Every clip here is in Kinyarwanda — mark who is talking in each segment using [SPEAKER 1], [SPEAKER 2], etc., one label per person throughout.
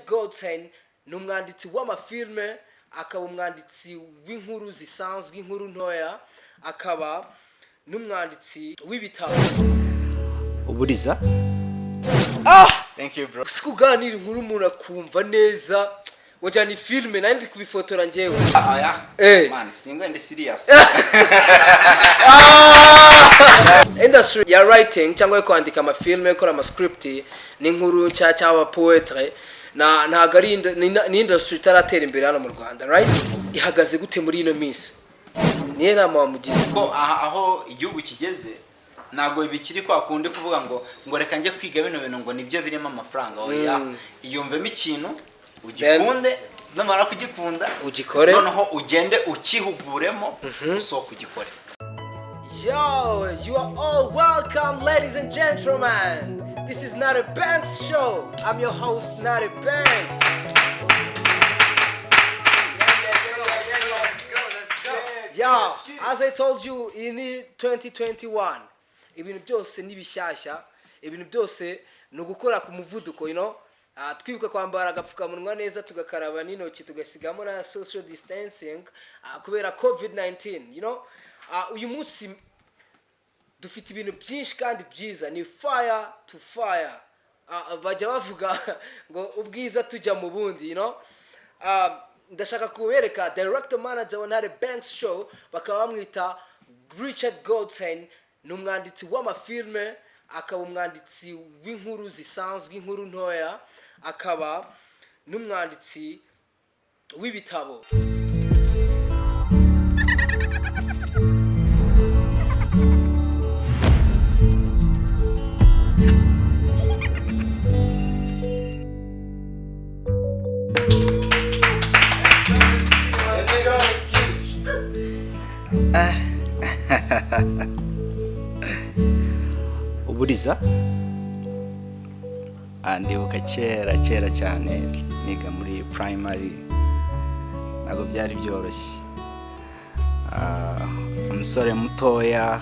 [SPEAKER 1] Gotzen ni umwanditsi w'amafilme, akaba umwanditsi w'inkuru zisanzwe, inkuru ntoya, akaba n'umwanditsi w'ibitabo.
[SPEAKER 2] Uburiza.
[SPEAKER 1] Thank you bro. Sikuganira inkuru umuntu akumva neza. Wajani filme na ndi kubifotora njyewe.
[SPEAKER 2] Man, singo ndi serious.
[SPEAKER 1] Industry ya writing cyangwa kwandika amafilme, gukora amascript n'inkuru cyangwa poetry na ntago ari ni industry itaratera imbere hano mu Rwanda, right? Ihagaze gute muri ino minsi? Niye nama wamugize
[SPEAKER 2] ko aho igihugu kigeze nago bikiri kwa kundi kuvuga ngo reka njye kwiga bino bintu ngo nibyo birimo amafaranga. Oya, iyumvemo ikintu ugikunde, namara kugikunda
[SPEAKER 1] ugikore,
[SPEAKER 2] noneho ugende ukihuguremo so kugikore.
[SPEAKER 1] Yo, you are all welcome, ladies and gentlemen. This is Ntare Banks Show. I'm your host, Ntare Banks. Yeah, as I told you, in 2021, ibintu byose nibishyashya, ibintu byose no gukora ku muvuduko, you know. Twibuka kwambara agapfukamunwa neza, tugakaraba n'intoki, tugasigamo na social distancing kubera COVID-19, you know. Uyu munsi dufite ibintu byinshi kandi byiza, ni fire to fire. Bajya bavuga ngo ubwiza tujya mu bundi, you know. Ndashaka kubereka director manager wa Ntare Banks Show, bakaba bamwita Gotzen, ni umwanditsi w'amafilme, akaba umwanditsi w'inkuru zisanzwe, inkuru ntoya, akaba n'umwanditsi w'ibitabo.
[SPEAKER 2] Uburiza. Ndibuka kera cyane niga muri primary, nago byari byoroshye. Umusore mutoya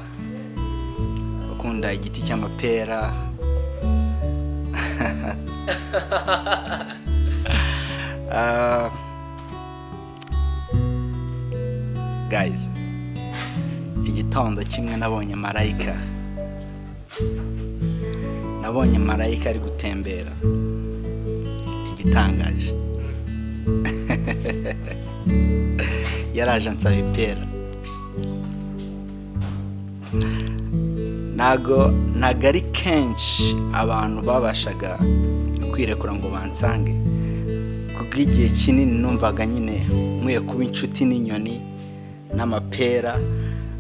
[SPEAKER 2] ukunda igiti cy'amapera. Guys, igitondo kimwe nabonye marayika ari gutembera, igitangaje. Yaraje ansaba ipera. Nago ari kenshi abantu babashaga kwirekura ngo bansange, kuko igihe kinini numvaga nyine nkwiye kuba inshuti n'inyoni n'amapera,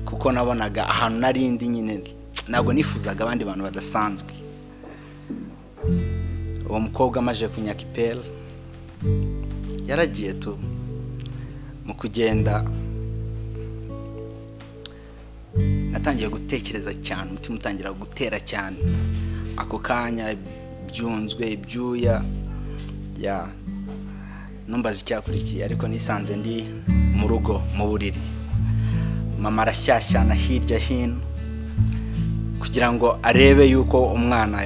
[SPEAKER 2] kuko nabonaga ahantu narindi nyine nago nifuzaga abandi bantu badasanzwe. Uwo mukobwa amaje kunyaka ipera yaragiye tu. Mu kugenda natangiye gutekereza cyane, umutima utangira gutera cyane. Ako kanya byunzwe ibyuya ya numbaza icyakurikiye, ariko nisanze ndi mu rugo mu buriri. Mama arashyashyana hirya hino kugira ngo arebe yuko umwana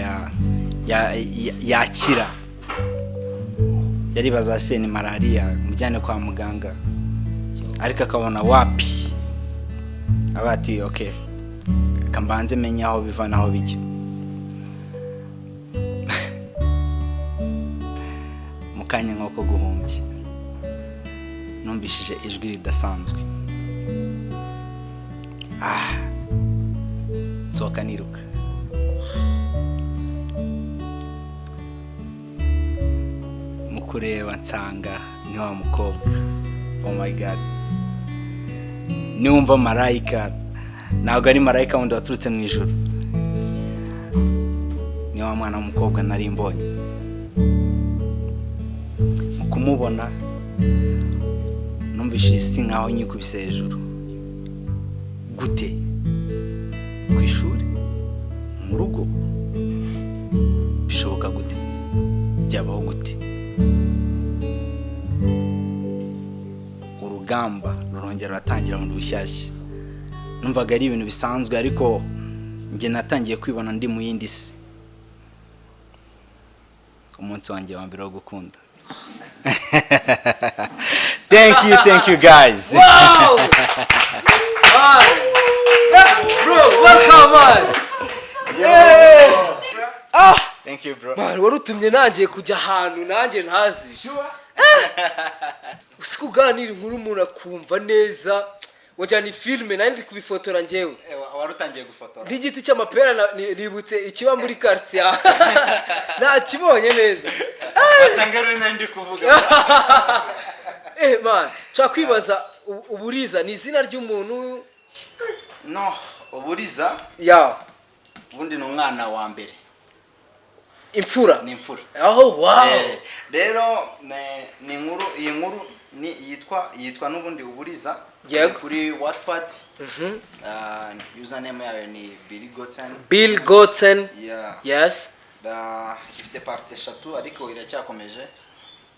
[SPEAKER 2] yakira. Yari bazase ni malaria, mujyane kwa muganga, ariko akabona wapi. Abati okay, kambanze menya aho biva naho bijya. Mukanya nk'uko guhumbye numbishije ijwi ridasanzwe. Soka niruka. Mukureba nsanga ni wa mukobwa. Oh my god. Niwumva marayika, ntabwo ari marayika wundi waturutse mu ijuru. Ni wa mwana w'umukobwa nari mbonye. Mu kumubona numvise isi nkaho nyikubise hejuru. Gute? Ku ishuri? Mu rugo? Bishoboka gute? Byabaho gute? Urugamba rurongera ratangira mu bushyashya. Numvaga ari ibintu bisanzwe, ariko nge natangiye kwibona ndi mu yindi si. umunsi wanjye wa mbere wo gukunda. Thank you guys.
[SPEAKER 1] Wow! Man. Bro, welcome man. Yeah.
[SPEAKER 2] Thank you bro.
[SPEAKER 1] Man, warutumye nangiye kujya ahantu nanjye ntazi.
[SPEAKER 2] Sure.
[SPEAKER 1] Usikuganira inkuru umuntu akumva neza. Wajyana filme nandi kubifotora njyewe.
[SPEAKER 2] Warutangiye gufotora.
[SPEAKER 1] N'igiti cy'amapera nibutse ikiba muri quartier. Nakibonye neza.
[SPEAKER 2] Basanga rero nandi kuvuga.
[SPEAKER 1] Man, cyakwibaza Uburiza ni izina ry'umuntu?
[SPEAKER 2] No, Uburiza.
[SPEAKER 1] Ya.
[SPEAKER 2] Ubundi ni umwana wa mbere.
[SPEAKER 1] Imfura.
[SPEAKER 2] Ni imfura.
[SPEAKER 1] Oh wow.
[SPEAKER 2] Rero ni nkuru, iyi nkuru ni yitwa n'ubundi Uburiza.
[SPEAKER 1] Yego.
[SPEAKER 2] Kuri Wattpad. Username yayo ni Gotzen.
[SPEAKER 1] Bill Gotzen.
[SPEAKER 2] Yeah.
[SPEAKER 1] Yes.
[SPEAKER 2] Ifite parte 3 ariko iracyakomeje.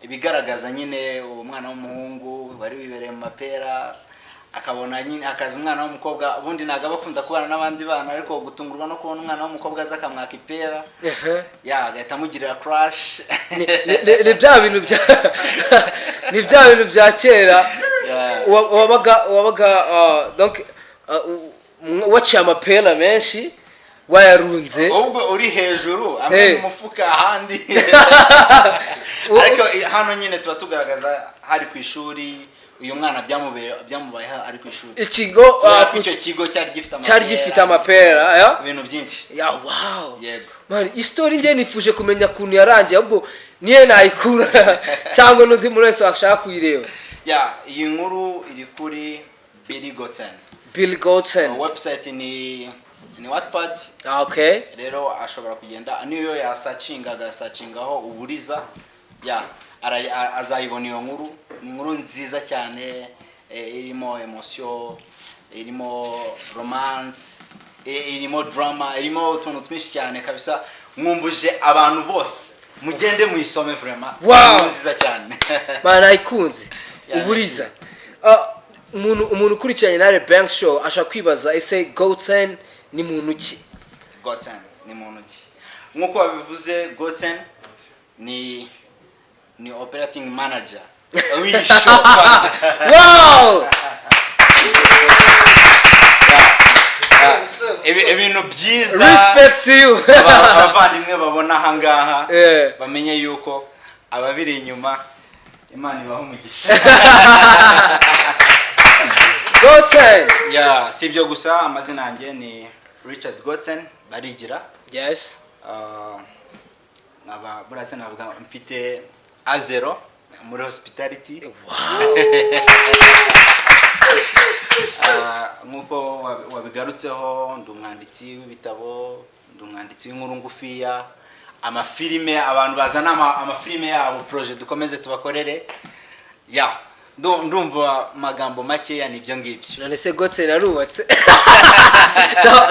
[SPEAKER 2] Ibigaragaza nyine umwana w'umuhungu bari wibereye mu mapera akabona nyine akaza umwana w'umukobwa ubundi naga bakunda kubana n'abandi bana ariko gutungurwa no kubona umwana w'umukobwa aza akamwaka ipera. Ya agahita amugirira crush.
[SPEAKER 1] Ni bya bintu bya kera. Wabaga donc waciye amapera menshi wayarunze
[SPEAKER 2] ubwo uri hejuru amwe mu mufuka ahandi. Ariko hano nyine tuba tugaragaza hari ku ishuri uyu mwana byamubaye ari ku ishuri.
[SPEAKER 1] Ikigo
[SPEAKER 2] icyo kigo
[SPEAKER 1] cyari gifite amapera
[SPEAKER 2] ibintu byinshi.
[SPEAKER 1] Ya wow.
[SPEAKER 2] Yego.
[SPEAKER 1] Man, story nje nifuje kumenya kuntu yarangiye ubwo niye nayikura cyangwa n'undi muri wese ashaka kuyireba.
[SPEAKER 2] Ya iyi nkuru iri kuri
[SPEAKER 1] Bill Gotzen.
[SPEAKER 2] Website ni Wattpad.
[SPEAKER 1] Okay.
[SPEAKER 2] Rero ashobora kugenda niyo agasachingaho Uburiza. Ya azayibona iyo nkuru. Ni inkuru nziza cyane irimo emotion, irimo romance, irimo drama, irimo utuntu twinshi cyane kabisa. Mwumbuje abantu bose mugende muyisome vraiment.
[SPEAKER 1] Wow.
[SPEAKER 2] Nziza cyane.
[SPEAKER 1] Mana ikunze. Uburiza. Umuntu ukurikiranye Ntare Banks Show ashaka kwibaza ese Gotzen ni muntu ki?
[SPEAKER 2] Gotzen ni muntu ki? Nkuko babivuze Gotzen ni operating manager.
[SPEAKER 1] Wow!
[SPEAKER 2] Ibintu byiza.
[SPEAKER 1] Respect to you.
[SPEAKER 2] Abavandimwe babona hangaha bamenye yuko ababiri inyuma Imana ibaho umugisha.
[SPEAKER 1] Gotzen.
[SPEAKER 2] Ya sibyo gusa amazina yanjye ni Richard Gotzen barigira.
[SPEAKER 1] Yes.
[SPEAKER 2] Burase navuga mfite A0 muri hospitality.
[SPEAKER 1] Wow.
[SPEAKER 2] Nkuko wabigarutseho ndumwanditsi w'ibitabo, ndumwanditsi w'inkuru ngufiya, amafilime abantu bazana amafilime yabo project dukomeze tubakorere. Ya ndumva magambo make ya nibyo ngibyo.
[SPEAKER 1] None se Gotzen arubatse?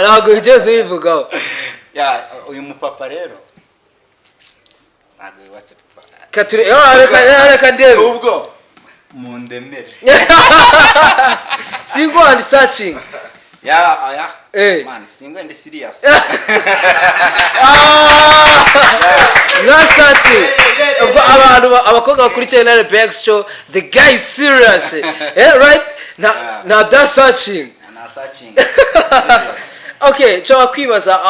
[SPEAKER 1] Ntabwo ugeze bivugaho.
[SPEAKER 2] Ya uyu mupapa rero ntabwo yubatse papa.
[SPEAKER 1] Kature reka ndebe.
[SPEAKER 2] Ubwo mundemere.
[SPEAKER 1] Single and searching.
[SPEAKER 2] Ya man single and serious.
[SPEAKER 1] Not searching. Abakobwa bakurikiranye Ntare Banks Show, the guy is serious. Yeah, right? Now that's searching.
[SPEAKER 2] Na searching.
[SPEAKER 1] Okay, cyo kwibaza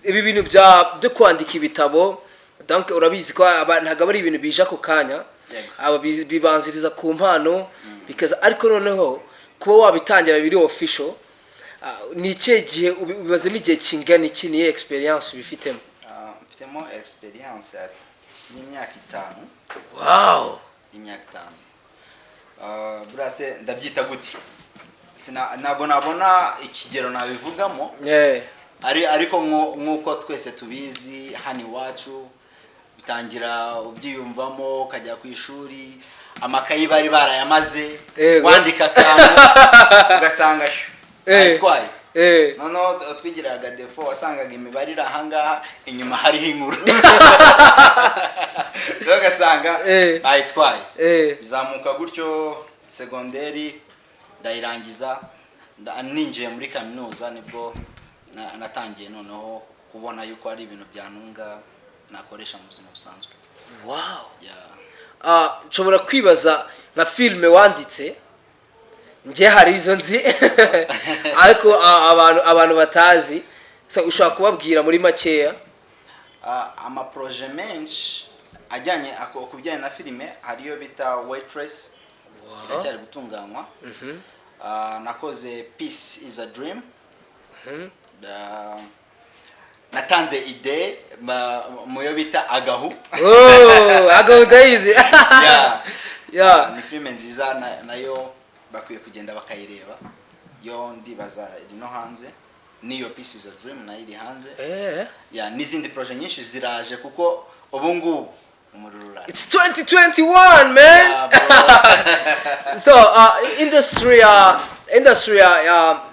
[SPEAKER 1] ibi bintu byo kwandika ibitabo, donc urabizi ko ntago bari ibintu bija ko kanya. Aba bibanziriza ku mpano because ariko noneho kuba wabitangira biri official ni cye gihe ubibazemo igihe kingana iki ni experience ubifitemo?
[SPEAKER 2] Mfitemo experience y'imyaka 5.
[SPEAKER 1] Wow.
[SPEAKER 2] Imyaka 5. Burase ndabyita guti. Ntabwo nabona ikigero nabivugamo. Ariko nkuko twese tubizi hani wacu bitangira ubyiyumvamo ukajya ku ishuri amakayi bari barayamaze wandika kantu ugasanga ayitwaye nono twigiraga defo wasangaga imibare irahangaha inyuma hari inkuru ugasanga ayitwaye bizamuka gutyo segonderi ndayirangiza ninjiye muri kaminuza nibwo natangiye noneho kubona yuko ari ibintu byanunga nakoresha mu buzima busanzwe.
[SPEAKER 1] Wow.
[SPEAKER 2] Yeah.
[SPEAKER 1] Nshobora kwibaza nka filime wanditse nje hari izo nzi ariko abantu batazi so ushaka kubabwira muri makeya.
[SPEAKER 2] Amaproje menshi ajyanye kubijyanye na filime hariyo bita Waitress.
[SPEAKER 1] Wow.
[SPEAKER 2] Cyari gutunganywa. Nakoze Peace is a Dream. Natanze ide muyo bita Agahu.
[SPEAKER 1] Agahu dayizi.
[SPEAKER 2] Yeah. Ni filime nziza nayo bakwiye kugenda bakayireba. Yo ndibaza iri no hanze. Niyo Peace is a Dream nayo iri hanze. Yeah, n'izindi projet nyinshi ziraje kuko ubu ngubu umururura.
[SPEAKER 1] It's 2021, man. Yeah, so industry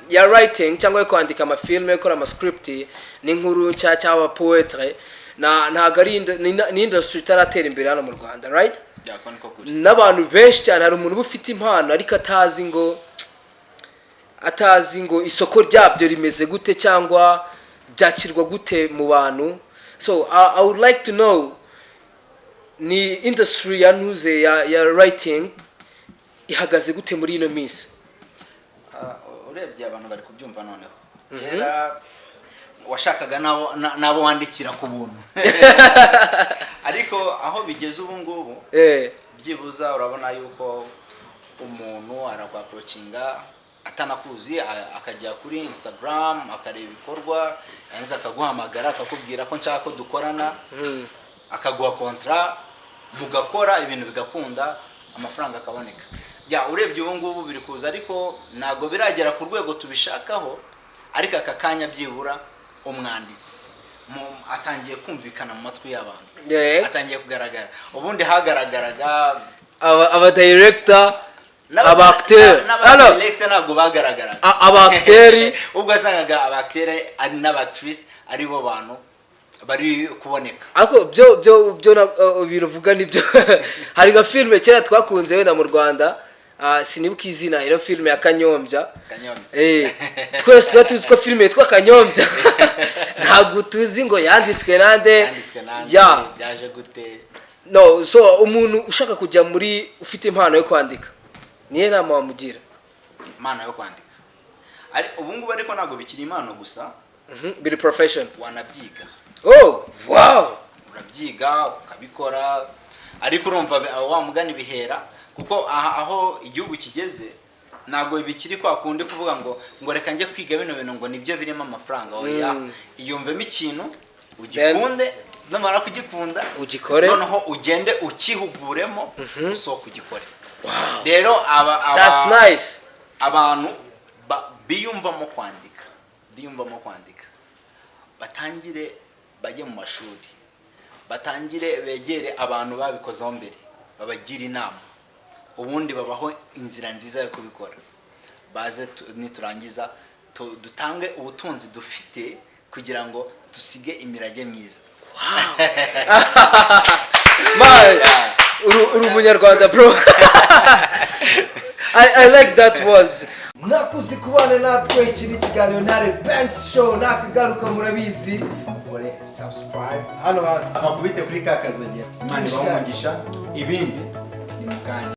[SPEAKER 1] ya writing cyangwa kwandika amafilme gukora amascript ni nkuru cyangwa poetry ntago ari ni industry itaratera imbere hano mu Rwanda, right?
[SPEAKER 2] Yeah, koniko kuri.
[SPEAKER 1] N'abantu benshi cyane hari umuntu ufite impano ariko atazi ngo isoko ryabyo rimeze gute cyangwa byakirwa gute mu bantu. So I would like to know ni industry ya ntuze ya writing ihagaze gute muri ino minsi.
[SPEAKER 2] Urebye abantu bari kubyumva noneho. Kera washakaga nabo wandikira ku buntu. Ariko aho bigeze ubu ngubu byibuza urabona yuko umuntu arakwaproachinga atanakuzi akajya kuri Instagram akareba ibikorwa yanze akaguhamagara akakubwira ko nshaka ko dukorana akaguha contrat mugakora ibintu bigakunda amafaranga akaboneka. Ya urebye ubu ngubu biri kuza ariko nago biragera ku rwego tubishakaho ariko akakanya byibura umwanditsi atangiye kumvikana mu matwi y'abantu. Atangiye kugaragara. Ubundi hagaragaraga
[SPEAKER 1] aba director aba acteur
[SPEAKER 2] director nago bagaragara
[SPEAKER 1] aba acteur
[SPEAKER 2] ubwo asangaga aba acteur ari n'abactrice ari bo bantu bari kuboneka.
[SPEAKER 1] Ako byo biruvuga nibyo. Hari ga filme kera twakunze wenda mu Rwanda sinibuka izina iyo filme ya Kanyombya. Twese twatuzi ko filme yitwa Kanyombya. Ntabwo tuzi ngo yanditswe nande. Ya
[SPEAKER 2] byaje gute.
[SPEAKER 1] No, so umuntu ushaka kujya muri ufite impano yo kwandika niye nama wamugira.
[SPEAKER 2] Impano yo kwandika ari ubu ngubu ariko ntago bikiri impano gusa.
[SPEAKER 1] Biri profession
[SPEAKER 2] wanabyiga.
[SPEAKER 1] Oh wow,
[SPEAKER 2] urabyiga ukabikora ariko urumva wa mugani bihera kuko aho igihugu kigeze nago bikiri kwa kundi kuvuga ngo reka njye kwiga bino bintu ngo nibyo birimo amafaranga. Oya iyumvemo ikintu ugikunde namara kugikunda
[SPEAKER 1] ugikore
[SPEAKER 2] noneho ugende ukihuguremo so kugikore.
[SPEAKER 1] Rero that's nice.
[SPEAKER 2] Abantu biyumvamo kwandika batangire bajye mu mashuri batangire begere abantu babikozeho mbere babagira inama ubundi babaho inzira nziza yo kubikora baze niturangiza dutange ubutunzi dufite kugira ngo tusige imirage myiza.
[SPEAKER 1] Man, uru munyarwanda bro. I like that words. Nakuzi kubana natwe ikiri kiganiro Ntare Banks Show nakagaruka murabizi mure subscribe hano hasi
[SPEAKER 2] bakubite kuri kakazogera Imana ibamugisha ibindi ni mukanya.